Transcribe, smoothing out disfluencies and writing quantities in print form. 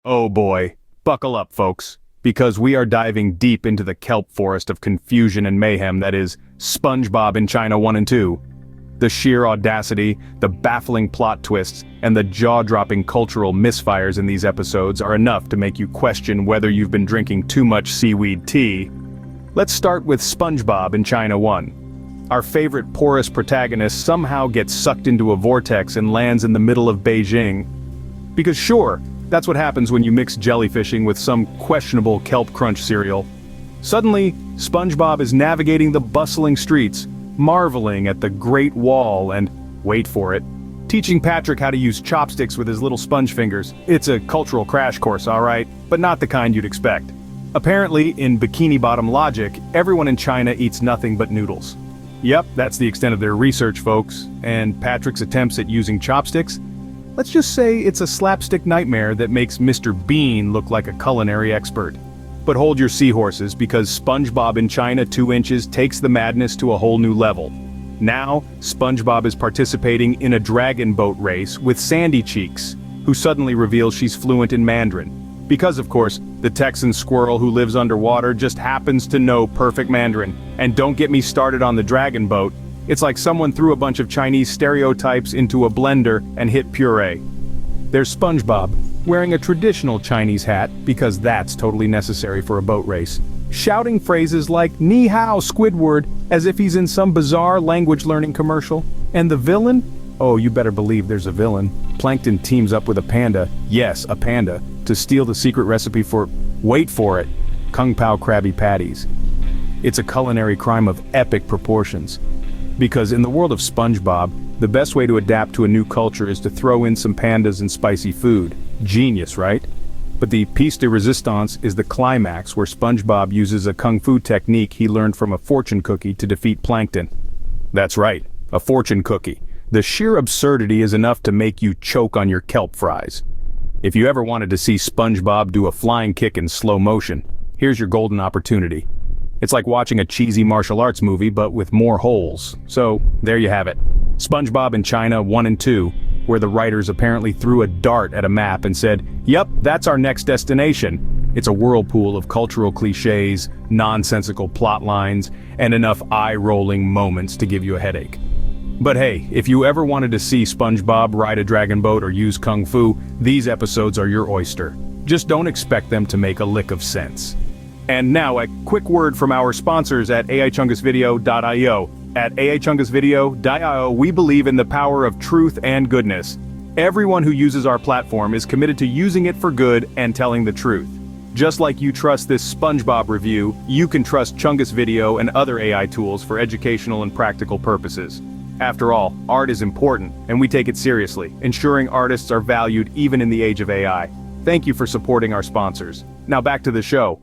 Oh boy, buckle up folks, because we are diving deep into the kelp forest of confusion and mayhem that is SpongeBob in China 1 and 2. The sheer audacity, the baffling plot twists, and the jaw-dropping cultural misfires in these episodes are enough to make you question whether you've been drinking too much seaweed tea. Let's start with SpongeBob in China 1. Our favorite porous protagonist somehow gets sucked into a vortex and lands in the middle of Beijing. Because sure, that's what happens when you mix jellyfishing with some questionable kelp crunch cereal. Suddenly, SpongeBob is navigating the bustling streets, marveling at the Great Wall and, wait for it, teaching Patrick how to use chopsticks with his little sponge fingers. It's a cultural crash course, alright, but not the kind you'd expect. Apparently, in Bikini Bottom logic, everyone in China eats nothing but noodles. Yep, that's the extent of their research, folks, and Patrick's attempts at using chopsticks? Let's just say it's a slapstick nightmare that makes Mr. Bean look like a culinary expert. But hold your seahorses, because SpongeBob in China 2 inches takes the madness to a whole new level. Now, SpongeBob is participating in a dragon boat race with Sandy Cheeks, who suddenly reveals she's fluent in Mandarin. Because of course, the Texan squirrel who lives underwater just happens to know perfect Mandarin. And don't get me started on the dragon boat. It's like someone threw a bunch of Chinese stereotypes into a blender and hit puree. There's SpongeBob, wearing a traditional Chinese hat, because that's totally necessary for a boat race, shouting phrases like "Ni hao, Squidward," as if he's in some bizarre language learning commercial. And the villain? Oh, you better believe there's a villain. Plankton teams up with a panda, yes, a panda, to steal the secret recipe for, wait for it, Kung Pao Krabby Patties. It's a culinary crime of epic proportions. Because in the world of SpongeBob, the best way to adapt to a new culture is to throw in some pandas and spicy food. Genius, right? But the piece de resistance is the climax where SpongeBob uses a kung fu technique he learned from a fortune cookie to defeat Plankton. That's right, a fortune cookie. The sheer absurdity is enough to make you choke on your kelp fries. If you ever wanted to see SpongeBob do a flying kick in slow motion, here's your golden opportunity. It's like watching a cheesy martial arts movie but with more holes. So, there you have it. SpongeBob in China 1 and 2, where the writers apparently threw a dart at a map and said, "Yep, that's our next destination." It's a whirlpool of cultural cliches, nonsensical plot lines, and enough eye-rolling moments to give you a headache. But hey, if you ever wanted to see SpongeBob ride a dragon boat or use kung fu, these episodes are your oyster. Just don't expect them to make a lick of sense. And now a quick word from our sponsors at aichungusvideo.io. At aichungusvideo.io, we believe in the power of truth and goodness. Everyone who uses our platform is committed to using it for good and telling the truth. Just like you trust this SpongeBob review, you can trust Chungus Video and other AI tools for educational and practical purposes. After all, art is important, and we take it seriously, ensuring artists are valued even in the age of AI. Thank you for supporting our sponsors. Now back to the show.